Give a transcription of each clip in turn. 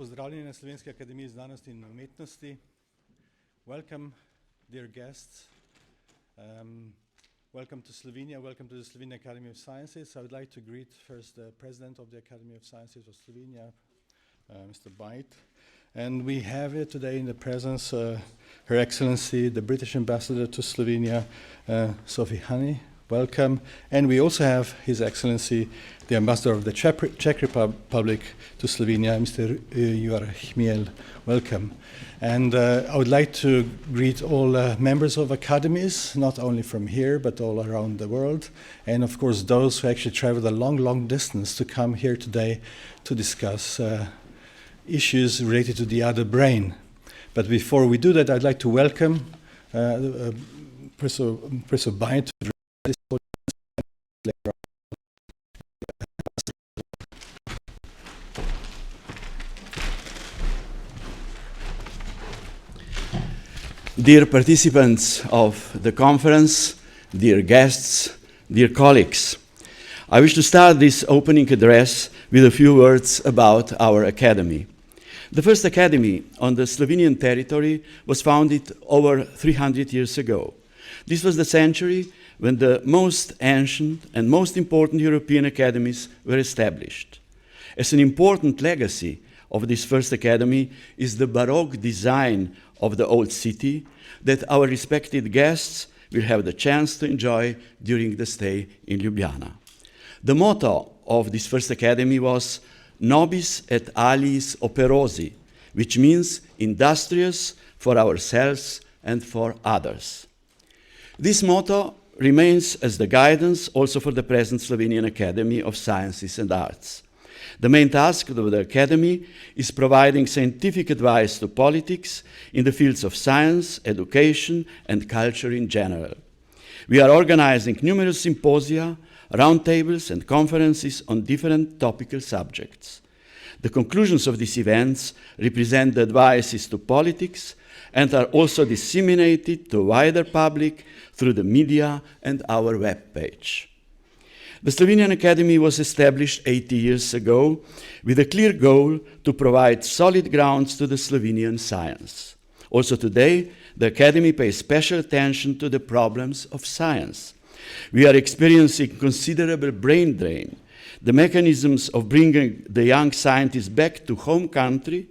pozdravljeni na Slovenski akademiji znanosti in umetnosti. Welcome, dear guests. Welcome to Slovenia. Welcome to the Slovenian Academy of Sciences. I would like to greet first the President of the Academy of Sciences of Slovenia, Mr. Bajt. And we have here today in the presence Her Excellency, the British Ambassador to Slovenia, Sophie Honey. Welcome. And we also have His Excellency, the Ambassador of the Czech Republic to Slovenia, Mr. Juraj Chmiel. Welcome. And I would like to greet all members of academies, not only from here, but all around the world. And of course, those who actually traveled a long, long distance to come here today to discuss issues related to the other brain. But before we do that, I'd like to welcome Professor Bajt to this audience. Dear participants of the conference, dear guests, dear colleagues, I wish to start this opening address with a few words about our academy. The first academy on the Slovenian territory was founded over 300 years ago. This was the century when the most ancient and most important European academies were established. As an important legacy of this first academy is the Baroque design of the old city that our respected guests will have the chance to enjoy during the stay in Ljubljana. The motto of this first academy was Nobis et aliis operosi, which means industrious for ourselves and for others. This motto remains as the guidance also for the present Slovenian Academy of Sciences and Arts. The main task of the Academy is providing scientific advice to politics in the fields of science, education, and culture in general. We are organizing numerous symposia, roundtables, and conferences on different topical subjects. The conclusions of these events represent the advices to politics and are also disseminated to a wider public through the media and our web page. The Slovenian Academy was established 80 years ago with a clear goal to provide solid grounds to the Slovenian science. Also today, the Academy pays special attention to the problems of science. We are experiencing considerable brain drain. The mechanisms of bringing the young scientists back to home country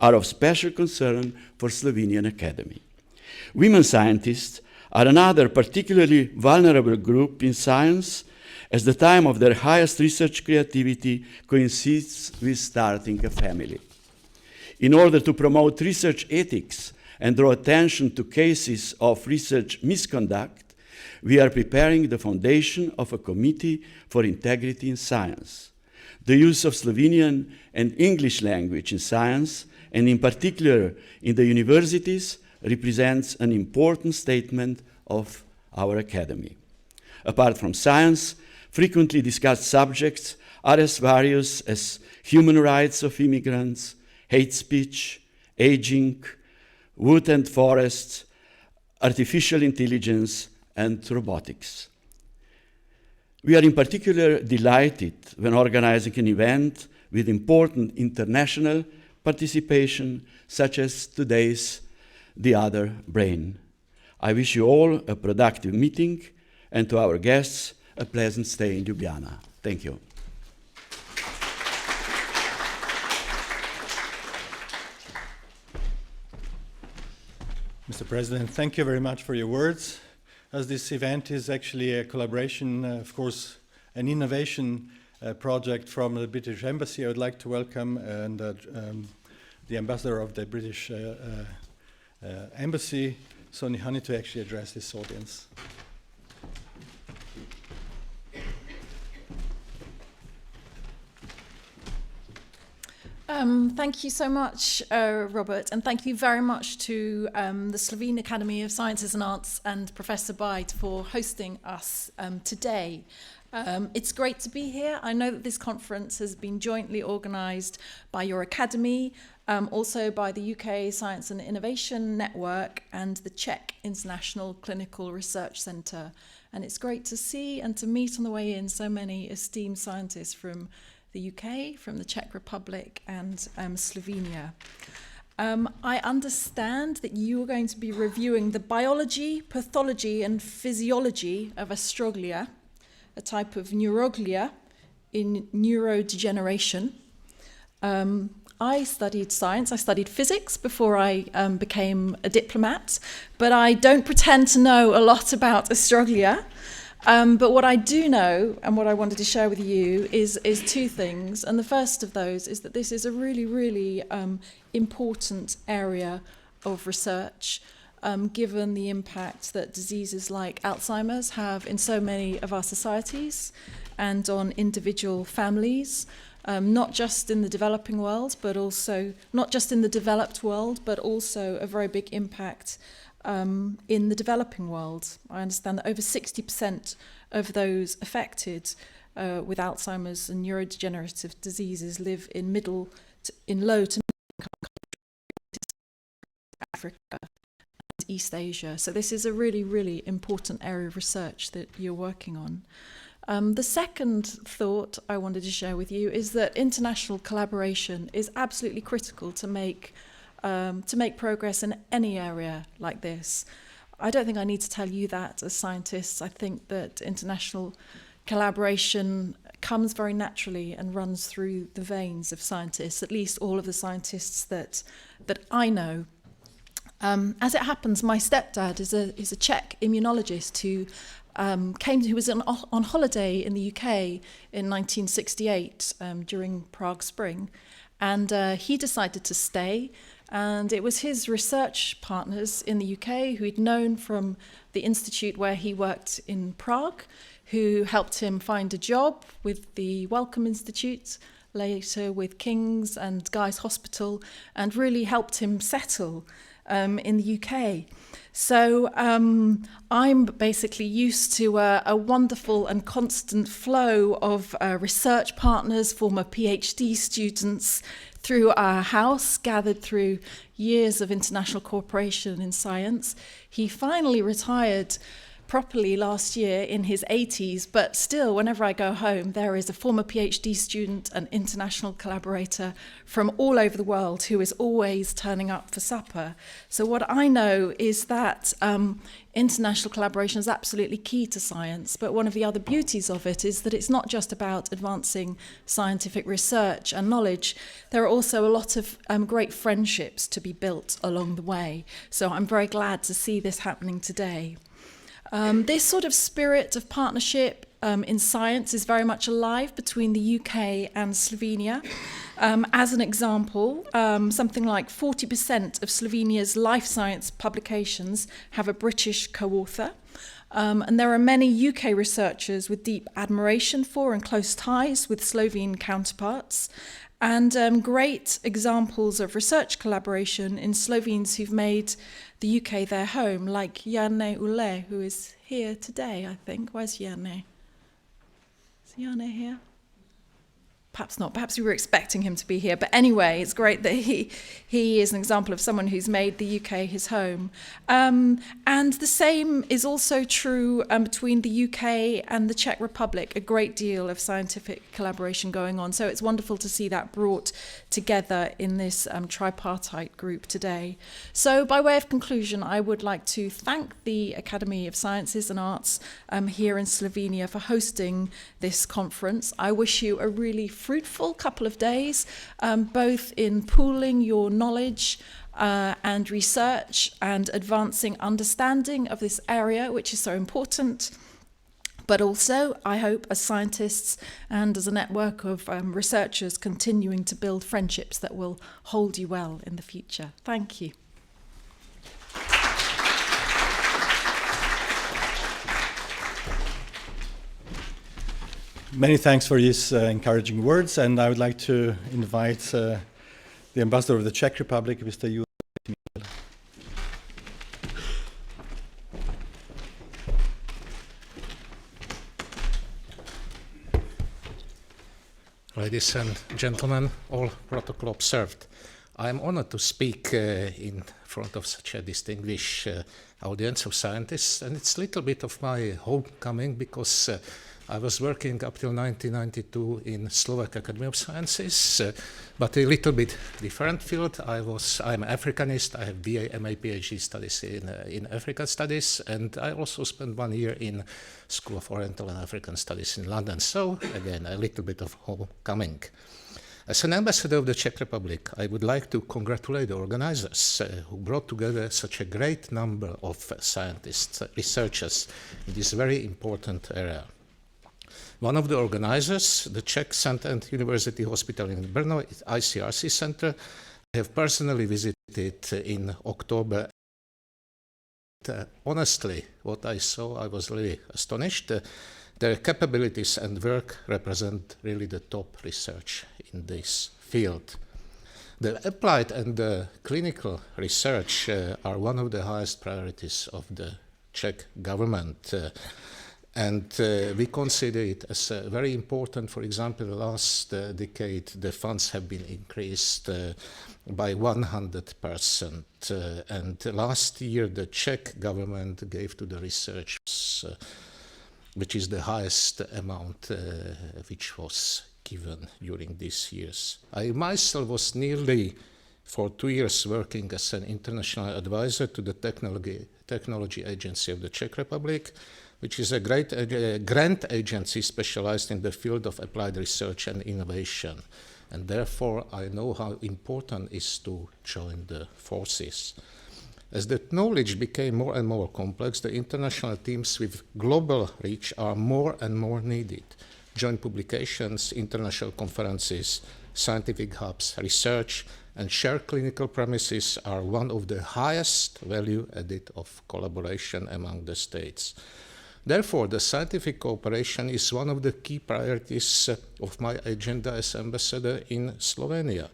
are of special concern for Slovenian Academy. Women scientists are another particularly vulnerable group in science, as the time of their highest research creativity coincides with starting a family. In order to promote research ethics and draw attention to cases of research misconduct, we are preparing the foundation of a committee for integrity in science. The use of Slovenian and English language in science, and in particular in the universities, represents an important statement of our academy. Apart from science, frequently discussed subjects are as various as human rights of immigrants, hate speech, aging, wood and forests, artificial intelligence, and robotics. We are in particular delighted when organizing an event with important international participation, such as today's The Other Brain. I wish you all a productive meeting, and to our guests, a pleasant stay in Ljubljana. Thank you. Mr. President, thank you very much for your words. As this event is actually a collaboration, of course, an innovation project from the British Embassy, I would like to welcome the Ambassador of the British Embassy, Sophie Honey, to actually address this audience. Thank you so much, Robert, and thank you very much to the Slovene Academy of Sciences and Arts and Professor Bajt for hosting us today. It's great to be here. I know that this conference has been jointly organised by your Academy, also by the UK Science and Innovation Network and the Czech International Clinical Research Centre. And it's great to see and to meet on the way in so many esteemed scientists from the UK, from the Czech Republic, and Slovenia. I understand that you are going to be reviewing the biology, pathology, and physiology of astroglia, a type of neuroglia in neurodegeneration. I studied science, I studied physics before I became a diplomat, but I don't pretend to know a lot about astroglia. But what I do know, and what I wanted to share with you, is two things. And the first of those is that this is a really, really important area of research, given the impact that diseases like Alzheimer's have in so many of our societies and on individual families, not just in the developing world, but also, not just in the developed world, but also a very big impact in the developing world. I understand that over 60% of those affected with Alzheimer's and neurodegenerative diseases live in low to middle-income countries, Africa and East Asia. So this is a really, really important area of research that you're working on. The second thought I wanted to share with you is that international collaboration is absolutely critical to make progress in any area like this. I don't think I need to tell you that as scientists. I think that international collaboration comes very naturally and runs through the veins of scientists, at least all of the scientists that I know. As it happens, my stepdad is a Czech immunologist who was on holiday in the UK in 1968 during Prague Spring, and he decided to stay. And it was his research partners in the UK who he'd known from the institute where he worked in Prague, who helped him find a job with the Wellcome Institute, later with King's and Guy's Hospital, and really helped him settle in the UK. So I'm basically used to a wonderful and constant flow of research partners, former PhD students, through our house, gathered through years of international cooperation in science. He finally retired properly last year in his 80s, but still, whenever I go home, there is a former PhD student, an international collaborator from all over the world who is always turning up for supper. So what I know is that international collaboration is absolutely key to science, but one of the other beauties of it is that it's not just about advancing scientific research and knowledge. There are also a lot of great friendships to be built along the way. So I'm very glad to see this happening today. This sort of spirit of partnership in science is very much alive between the UK and Slovenia. As an example, something like 40% of Slovenia's life science publications have a British co-author. And there are many UK researchers with deep admiration for and close ties with Slovene counterparts. And great examples of research collaboration in Slovenes who've made the UK their home, like Jane Ule, who is here today, I think. Where's Jane? Is Jane here? Perhaps not. Perhaps we were expecting him to be here. But anyway, it's great that he is an example of someone who's made the UK his home. And the same is also true between the UK and the Czech Republic, a great deal of scientific collaboration going on. So it's wonderful to see that brought together in this tripartite group today. So by way of conclusion, I would like to thank the Academy of Sciences and Arts here in Slovenia for hosting this conference. I wish you a really fruitful couple of days, both in pooling your knowledge and research and advancing understanding of this area, which is so important, but also, I hope, as scientists and as a network of researchers continuing to build friendships that will hold you well in the future. Thank you. Many thanks for these encouraging words, and I would like to invite the Ambassador of the Czech Republic, Mr. Jú. Ladies and gentlemen, all protocol observed. I am honored to speak in front of such a distinguished audience of scientists, and it's a little bit of my homecoming because I was working up till 1992 in Slovak Academy of Sciences, but a little bit different field. I'm Africanist. I have BA, MA, PhD studies in African studies, and I also spent 1 year in School of Oriental and African Studies in London. So again, a little bit of homecoming. As an ambassador of the Czech Republic, I would like to congratulate the organizers who brought together such a great number of scientists, researchers in this very important area. One of the organizers, the Czech Center and University Hospital in Brno, ICRC Center, I have personally visited in October. Honestly, what I saw, I was really astonished. Their capabilities and work represent really the top research in this field. The applied and the clinical research are one of the highest priorities of the Czech government. And we consider it as very important. For example, the last decade, the funds have been increased by 100%. And last year, the Czech government gave to the research, which is the highest amount which was given during these years. I myself was nearly for 2 years working as an international advisor to the Technology Agency of the Czech Republic, which is a great grant agency specialized in the field of applied research and innovation. And therefore, I know how important it is to join the forces. As the knowledge became more and more complex, the international teams with global reach are more and more needed. Joint publications, international conferences, scientific hubs, research, and shared clinical premises are one of the highest value added of collaboration among the states. Therefore, the scientific cooperation is one of the key priorities of my agenda as ambassador in Slovenia,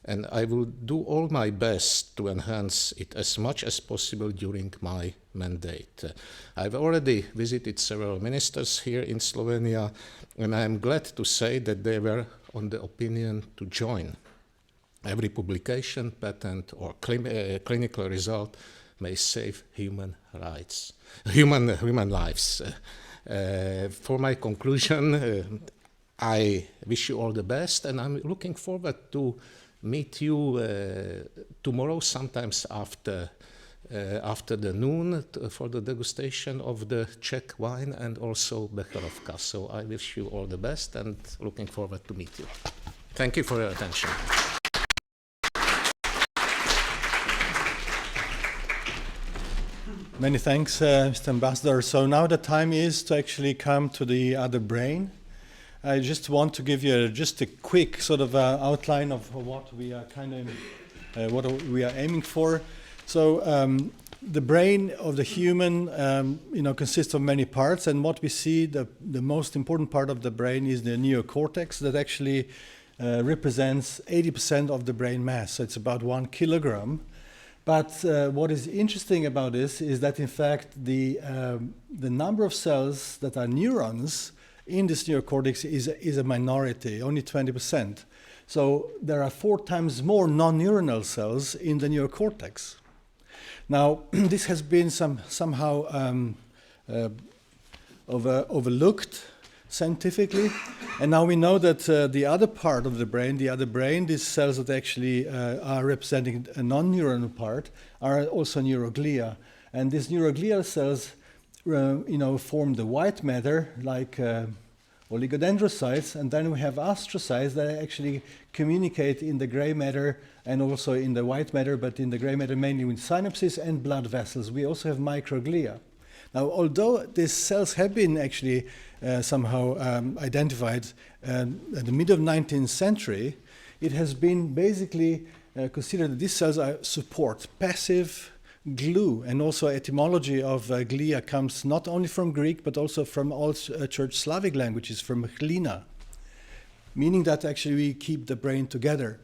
and I will do all my best to enhance it as much as possible during my mandate. I've already visited several ministers here in Slovenia, and I am glad to say that they were on the opinion to join. Every publication, patent, or clinical result may save human lives. For my conclusion, I wish you all the best, and I'm looking forward to meet you tomorrow, sometimes after the noon, for the degustation of the Czech wine and also Becherovka. So I wish you all the best and looking forward to meet you. Thank you for your attention. Many thanks, Mr. Ambassador. So now the time is to actually come to the other brain. I just want to give you just a quick sort of outline of what we are what we are aiming for. So the brain of the human, consists of many parts, and what we see, the most important part of the brain is the neocortex that actually represents 80% of the brain mass. So it's about 1 kilogram. But what is interesting about this is that, in fact, the number of cells that are neurons in this neocortex is a minority, only 20%. So there are 4 times more non-neuronal cells in the neocortex. Now, this has been somehow overlooked scientifically, and now we know that the other part of the brain, these cells that actually are representing a non-neuronal part, are also neuroglia, and these neuroglial cells, form the white matter, like oligodendrocytes, and then we have astrocytes that actually communicate in the gray matter and also in the white matter, but in the gray matter mainly with synapses and blood vessels. We also have microglia. Now, although these cells have been actually somehow identified at the mid of 19th century, it has been basically considered that these cells support passive glue, and also etymology of glia comes not only from Greek but also from all Church Slavic languages, from glina, meaning that actually we keep the brain together.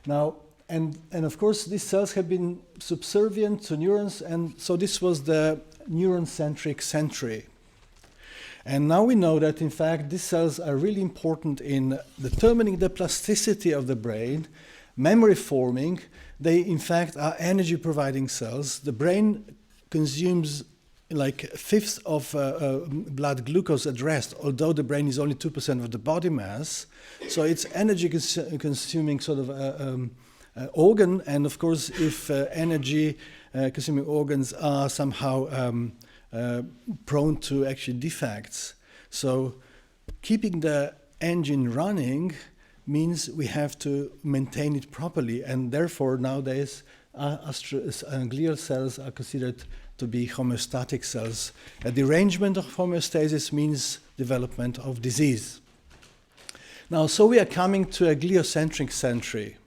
Now, and of course these cells have been subservient to neurons, and so this was the neuron-centric century. And now we know that in fact these cells are really important in determining the plasticity of the brain, memory forming. They in fact are energy providing cells. The brain consumes like a fifth of blood glucose at rest, although the brain is only 2% of the body mass. So it's energy consuming sort of organ, and of course, if energy consuming organs are somehow prone to actually defects. So keeping the engine running means we have to maintain it properly, and therefore nowadays glial cells are considered to be homeostatic cells. A derangement of homeostasis means development of disease. Now, so we are coming to a gliocentric century.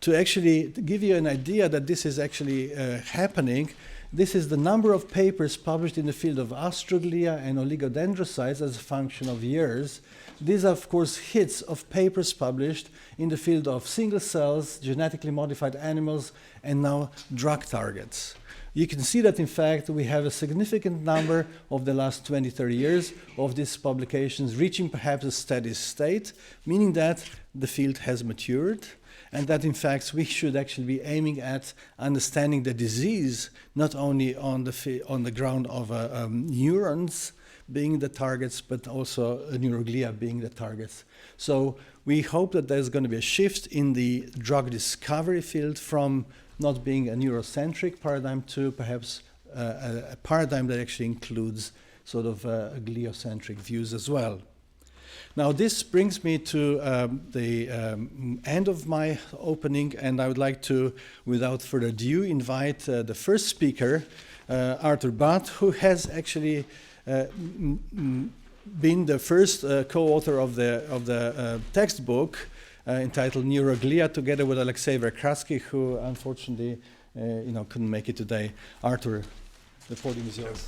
To actually give you an idea that this is actually happening, this is the number of papers published in the field of astroglia and oligodendrocytes as a function of years. These are, of course, hits of papers published in the field of single cells, genetically modified animals, and now drug targets. You can see that, in fact, we have a significant number of the last 20, 30 years of these publications reaching perhaps a steady state, meaning that the field has matured, and that, in fact, we should actually be aiming at understanding the disease, not only on the ground of neurons being the targets, but also neuroglia being the targets. So we hope that there's going to be a shift in the drug discovery field from not being a neurocentric paradigm to perhaps a paradigm that actually includes sort of gliocentric views as well. Now, this brings me to the end of my opening, and I would like to, without further ado, invite the first speaker, Arthur Butt, who has actually been the first co-author of the textbook entitled Neuroglia, together with Alexei Verkrasky, who unfortunately couldn't make it today. Arthur, the podium is yours.